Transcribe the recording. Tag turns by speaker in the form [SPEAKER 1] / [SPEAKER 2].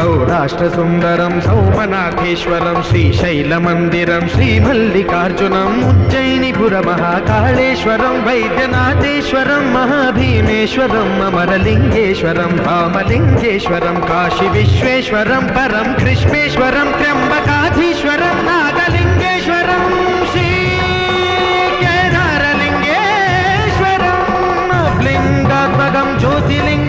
[SPEAKER 1] सौराष्ट्रसुन्दरं सौमनाथेश्वरं श्रीशैलमन्दिरं श्रीमल्लिकार्जुनम् उज्जयिनीपुरमहाकाळेश्वरं वैद्यनाथेश्वरं महाभीमेश्वरम् अमरलिङ्गेश्वरं रामलिङ्गेश्वरं काशीविश्वेश्वरं परं कृष्णेश्वरं त्र्यम्बकाधीश्वरं नागलिङ्गेश्वरं श्रीकेदारलिङ्गेश्वरं लिङ्गात्मकं ज्योतिर्लिङ्गं